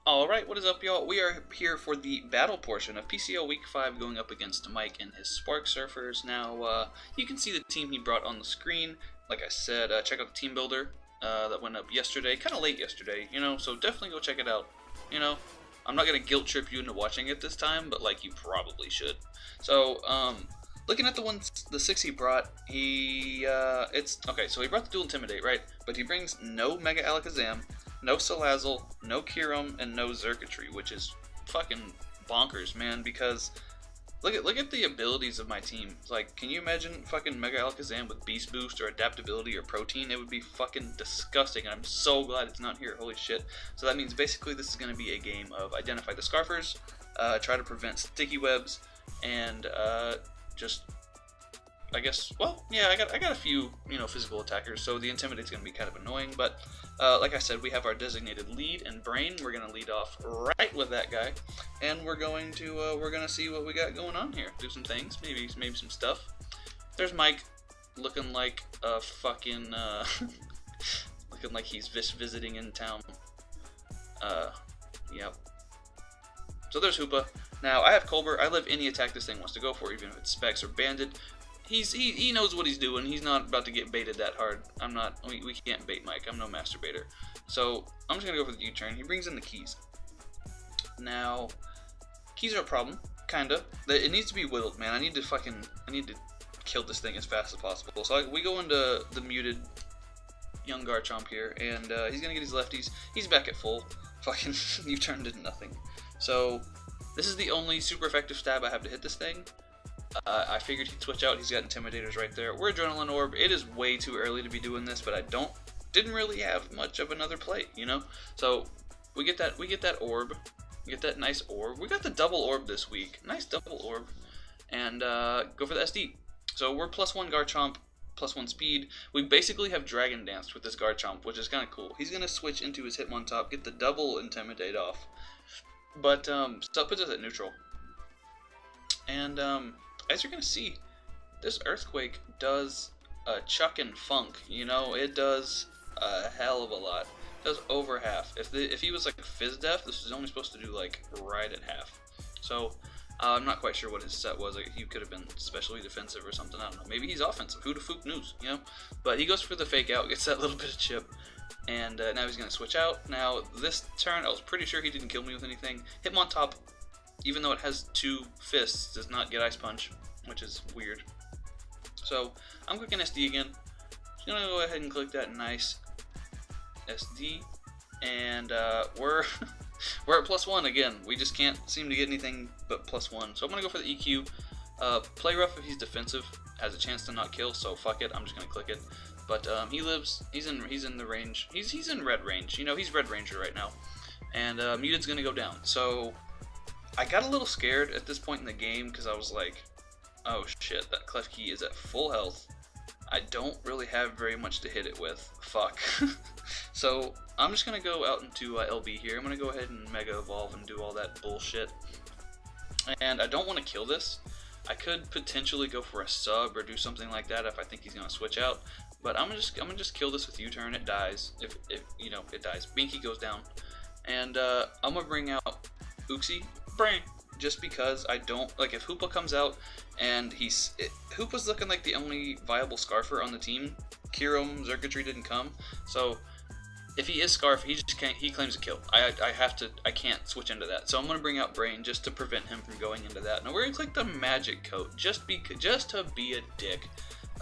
Alright, what is up, y'all? We are here for the battle portion of PCL Week 5 going up against Mike and his Spark Surfers. Now, you can see the team he brought on the screen. Like I said, check out the team builder that went up yesterday, kind of late yesterday, so definitely go check it out. I'm not going to guilt trip you into watching it this time, but, like, you probably should. So, looking at the 6 he brought, okay, so he brought the Dual Intimidate, right? But he brings no Mega Alakazam, no Salazzle, no Kyurem, and no Xurkitree, which is fucking bonkers, man, because look at the abilities of my team. Like, can you imagine fucking Mega Alakazam with Beast Boost or Adaptability or Protein? It would be fucking disgusting, and I'm so glad it's not here, holy shit. So that means basically this is going to be a game of identify the Scarfers, try to prevent sticky webs, and just... I guess, well, yeah, I got a few, physical attackers, so the Intimidate's going to be kind of annoying, but, like I said, we have our designated lead and Brain. We're going to lead off right with that guy, and we're going to see what we got going on here. Do some things, maybe some stuff. There's Mike, looking like a fucking, looking like he's visiting in town. Yep. So there's Hoopa. Now, I have Colbert. I live any attack this thing wants to go for, even if it's Specs or Banded. He knows what he's doing. He's not about to get baited that hard. We can't bait Mike. I'm no master baiter. So I'm just gonna go for the U-turn. He brings in the keys. Now, keys are a problem, kinda. It needs to be whittled, man. I need to kill this thing as fast as possible. So we go into the muted young Garchomp here, and he's gonna get his lefties. He's back at full. Fucking U-turn did nothing. So this is the only super effective stab I have to hit this thing. I figured he'd switch out. He's got Intimidators right there. We're Adrenaline Orb. It is way too early to be doing this, but I didn't really have much of another play, So we get that orb. We get that nice orb. We got the double orb this week. Nice double orb. And go for the SD. So we're +1 Garchomp, +1 speed. We basically have Dragon Danced with this Garchomp, which is kind of cool. He's gonna switch into his Hitmontop, get the double Intimidate off. But still puts us at neutral. And as you're going to see, this Earthquake does chuck and funk, it does a hell of a lot. It does over half. If he was like Fizz Def, this was only supposed to do like right at half. So I'm not quite sure what his set was. Like, he could have been specially defensive or something, I don't know. Maybe he's offensive, who the fuck knows, But he goes for the fake out, gets that little bit of chip, and now he's going to switch out. Now this turn, I was pretty sure he didn't kill me with anything. Hitmontop, even though it has 2 fists, does not get Ice Punch, which is weird. So I'm clicking SD again. Just gonna go ahead and click that nice SD, and we're we're at +1 again. We just can't seem to get anything but +1. So I'm gonna go for the EQ. Play rough if he's defensive, has a chance to not kill. So fuck it, I'm just gonna click it. But he lives. He's in the range. He's in red range. He's Red Ranger right now, and Muted's gonna go down. So I got a little scared at this point in the game because I was like, oh shit, that Klefki is at full health. I don't really have very much to hit it with. Fuck. So I'm just going to go out into LB here. I'm going to go ahead and Mega Evolve and do all that bullshit. And I don't want to kill this. I could potentially go for a sub or do something like that if I think he's going to switch out. But I'm gonna just kill this with U-turn. It dies. If it dies. Binky goes down. And I'm going to bring out Uxie. Brain. Just because I don't, like, if Hoopa comes out and Hoopa's looking like the only viable Scarfer on the team. Kyurem, Xurkitree didn't come, so if he is Scarf, he claims a kill. I can't switch into that, so I'm gonna bring out Brain just to prevent him from going into that. Now we're gonna click the Magic Coat just to be a dick,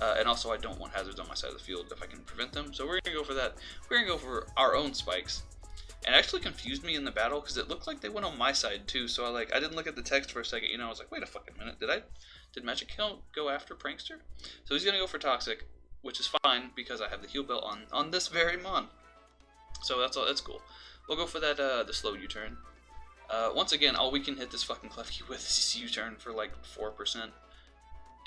and also I don't want hazards on my side of the field if I can prevent them. So we're gonna go for that. We're gonna go for our own spikes. And it actually confused me in the battle because it looked like they went on my side too. So I didn't look at the text for a second. I was like, wait a fucking minute, did Magic Kill go after Prankster? So he's gonna go for Toxic, which is fine because I have the heal belt on this very mon. So that's cool. We'll go for that the slow U-turn. Once again, all we can hit this fucking Klefki with is U-turn for like 4%.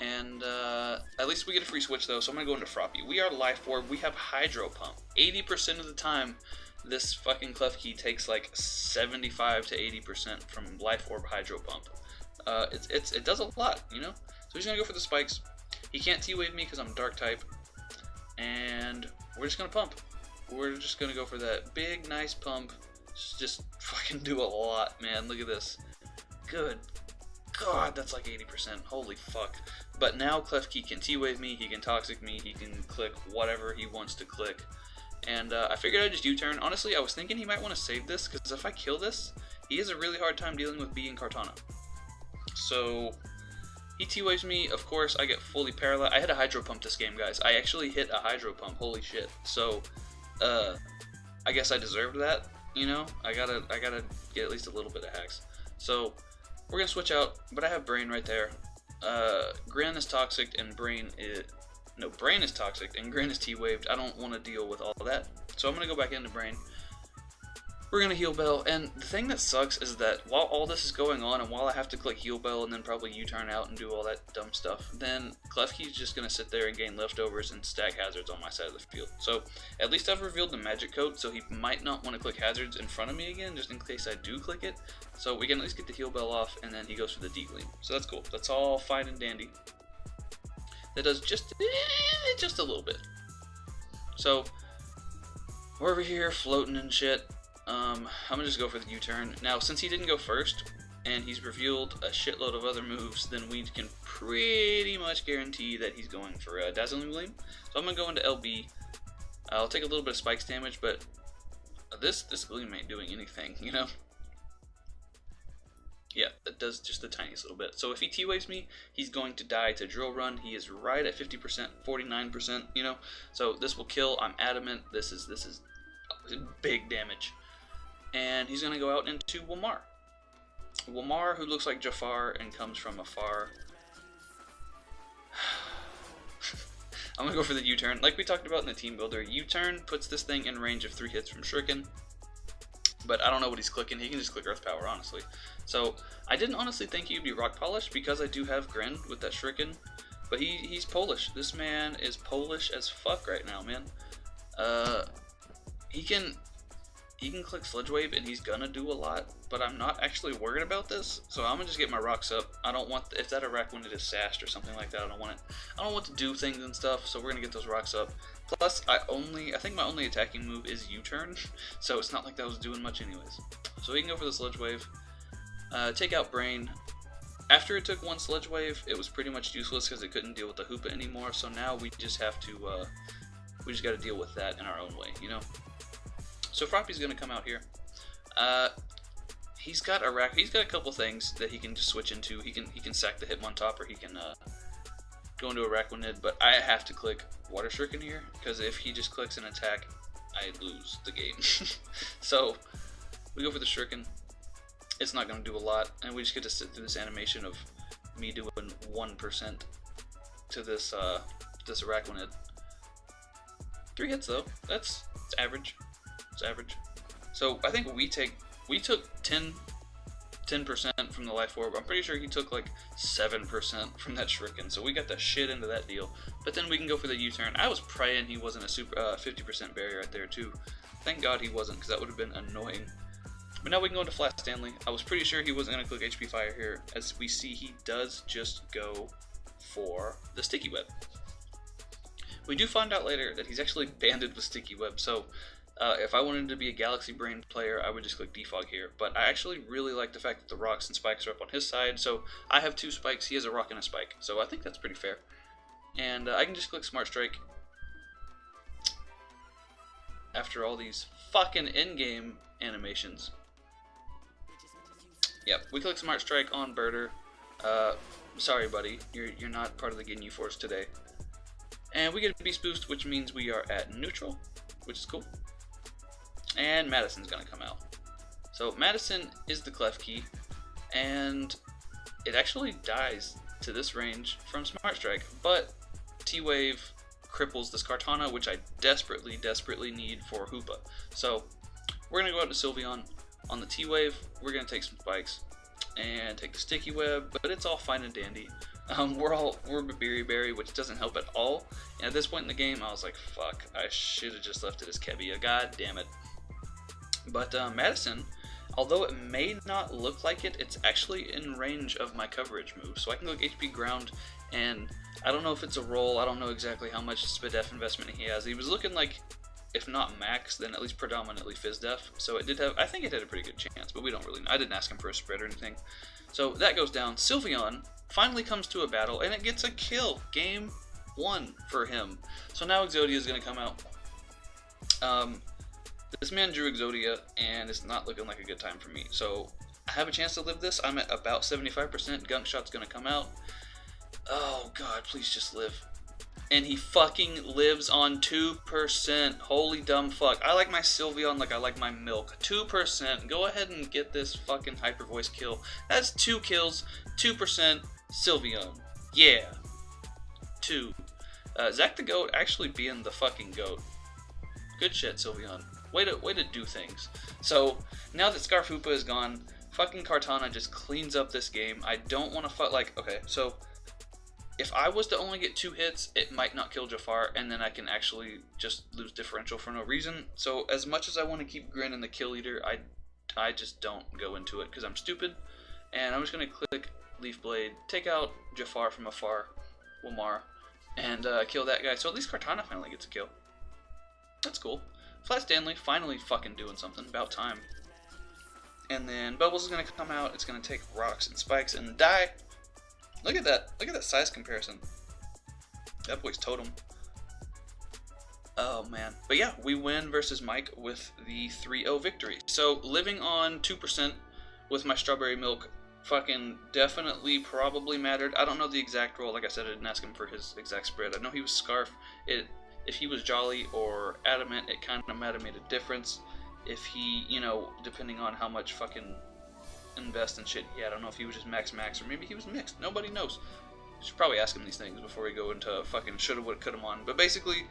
And at least we get a free switch though. So I'm gonna go into Froppy. We are Life Orb. We have Hydro Pump. 80% of the time, this fucking Klefki takes like 75 to 80% from Life Orb Hydro Pump. It does a lot, So he's gonna go for the spikes. He can't T-Wave me because I'm Dark type, and we're just gonna pump. We're just gonna go for that big, nice pump. Just fucking do a lot, man. Look at this. Good God, that's like 80%. Holy fuck. But now Klefki can T-Wave me, he can Toxic me, he can click whatever he wants to click. And I figured I'd just U-turn. Honestly, I was thinking he might want to save this, because if I kill this, he has a really hard time dealing with B and Kartana. So, he T-Waves me, of course, I get fully paralyzed. I hit a Hydro Pump this game, guys. I actually hit a Hydro Pump, holy shit. So, I guess I deserved that, you know? I gotta get at least a little bit of hacks. So, we're gonna switch out, but I have Brain right there. Grin is toxic and Brain is... No, Brain is toxic and Grin is T-Waved. I don't want to deal with all of that. So I'm gonna go back into Brain. We're gonna Heal Bell, and the thing that sucks is that while all this is going on, and while I have to click Heal Bell and then probably U-turn out and do all that dumb stuff, then Klefki's just gonna sit there and gain leftovers and stack hazards on my side of the field. So at least I've revealed the magic code, so he might not want to click hazards in front of me again, just in case I do click it. So we can at least get the Heal Bell off, and then he goes for the D-Gleam. So that's cool. That's all fine and dandy. That does just a little bit. So we're over here floating and shit. I'm gonna just go for the U-turn. Now, since he didn't go first, and he's revealed a shitload of other moves, then we can pretty much guarantee that he's going for a Dazzling Gleam. So I'm gonna go into LB. I'll take a little bit of Spikes damage, but this Gleam ain't doing anything, you know? Yeah, that does just the tiniest little bit. So if he T-Waves me, he's going to die to Drill Run. He is right at 50%, 49%, you know? So this will kill. I'm adamant. This is big damage. And he's going to go out into Wilmar. Wilmar, who looks like Jafar and comes from afar. I'm going to go for the U-turn. Like we talked about in the team builder, U-turn puts this thing in range of 3 hits from Shuriken. But I don't know what he's clicking. He can just click Earth Power, honestly. So I didn't honestly think he'd be Rock Polish because I do have Grin with that Shuriken. But he's Polish. This man is Polish as fuck right now, man. He can click Sludge Wave and he's gonna do a lot, but I'm not actually worried about this, so I'm gonna just get my rocks up. I don't want, if that Iraq when it is sashed or something like that, I don't want to do things and stuff, so we're gonna get those rocks up. Plus, I think my only attacking move is U-turn, so it's not like that was doing much anyways. So we can go for the Sludge Wave, take out Brain. After it took one Sludge Wave, it was pretty much useless because it couldn't deal with the Hoopa anymore, so now we just have to, we just gotta deal with that in our own way, you know? So Froppy's gonna come out here. He's got a couple things that he can just switch into. He can sack the Hitmontop, or he can go into Araquanid, but I have to click Water Shuriken here, because if he just clicks an attack, I lose the game. So we go for the Shuriken. It's not gonna do a lot, and we just get to sit through this animation of me doing 1% to this Araquanid. 3 hits though. It's average. It's average. So I think we took 10% from the Life Orb. I'm pretty sure he took like 7% from that Shuriken. So we got the shit into that deal. But then we can go for the U-turn. I was praying he wasn't a super 50% barrier right there too. Thank God he wasn't, because that would have been annoying. But now we can go into Flat Stanley. I was pretty sure he wasn't going to click HP Fire here. As we see, he does just go for the Sticky Web. We do find out later that he's actually banded with Sticky Web. So if I wanted to be a Galaxy Brain player, I would just click Defog here. But I actually really like the fact that the rocks and spikes are up on his side. So I have 2 spikes, he has a rock and a spike. So I think that's pretty fair. And I can just click Smart Strike. After all these fucking in-game animations. Yep, we click Smart Strike on Birder. Sorry buddy, you're not part of the Ginyu Force today. And we get a Beast Boost, which means we are at neutral, which is cool. And Madison's gonna come out. So Madison is the Klefki, and it actually dies to this range from Smart Strike, but T-Wave cripples this Kartana, which I desperately need for Hoopa. So we're gonna go out to Sylveon. On the T-Wave, we're gonna take some spikes and take the Sticky Web, but it's all fine and dandy. We're Berry, which doesn't help at all. And at this point in the game, I was like, fuck, I should have just left it as Kebia. God damn it. But Madison, although it may not look like it, it's actually in range of my coverage move. So I can go HP Ground, and I don't know if it's a roll. I don't know exactly how much SPDF investment he has. He was looking like if not max, then at least predominantly Fizz Def. So it did have, I think it had a pretty good chance, but we don't really know. I didn't ask him for a spread or anything. So that goes down. Sylveon finally comes to a battle, and it gets a kill. Game 1 for him. So now Exodia is going to come out. This man drew Exodia, and it's not looking like a good time for me. So I have a chance to live this. I'm at about 75%. Gunk Shot's going to come out. Oh, God, please just live. And he fucking lives on 2%. Holy dumb fuck. I like my Sylveon like I like my milk. 2%. Go ahead and get this fucking Hyper Voice kill. That's 2 kills. 2% Sylveon. Yeah. 2. Zack the Goat actually being the fucking goat. Good shit, Sylveon. Way to do things. So, now that Scarf Hoopa is gone, fucking Kartana just cleans up this game. I don't want to fight, like, okay, so if I was to only get 2 hits, it might not kill Jafar, and then I can actually just lose differential for no reason. So as much as I want to keep Grin in the kill leader, I just don't go into it because I'm stupid. And I'm just going to click Leaf Blade, take out Jafar from afar, Wilmar, and kill that guy. So at least Kartana finally gets a kill. That's cool. Flat Stanley finally fucking doing something. About time. And then Bubbles is going to come out. It's going to take rocks and spikes and die. Look at that. Look at that size comparison. That boy's totem. Oh, man. But yeah, we win versus Mike with the 3-0 victory. So, living on 2% with my strawberry milk fucking definitely probably mattered. I don't know the exact role. Like I said, I didn't ask him for his exact spread. I know he was Scarf. If he was Jolly or Adamant, it kind of might have made a difference. If he, you know, depending on how much fucking invest and shit. Yeah, I don't know if he was just max, or maybe he was mixed. Nobody knows. Should probably ask him these things before we go into fucking shoulda, woulda, coulda, on. But basically,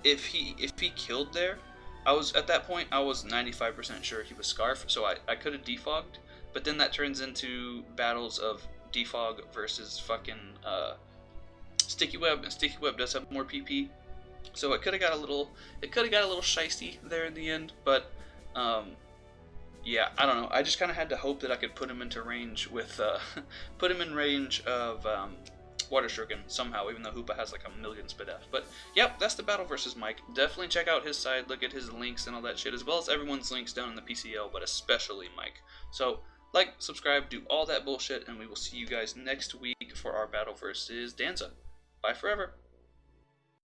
if he killed there, at that point I was 95% sure he was Scarf, so I could have defogged. But then that turns into battles of defog versus fucking Sticky Web, and Sticky Web does have more PP, so it could have got a little shysty there in the end. But yeah, I don't know. I just kind of had to hope that I could put him into range with, put him in range of Water Shuriken somehow, even though Hoopa has like a million Spidef. But yep, that's the battle versus Mike. Definitely check out his side, look at his links and all that shit, as well as everyone's links down in the PCL, but especially Mike. So like, subscribe, do all that bullshit, and we will see you guys next week for our battle versus Danza. Bye forever.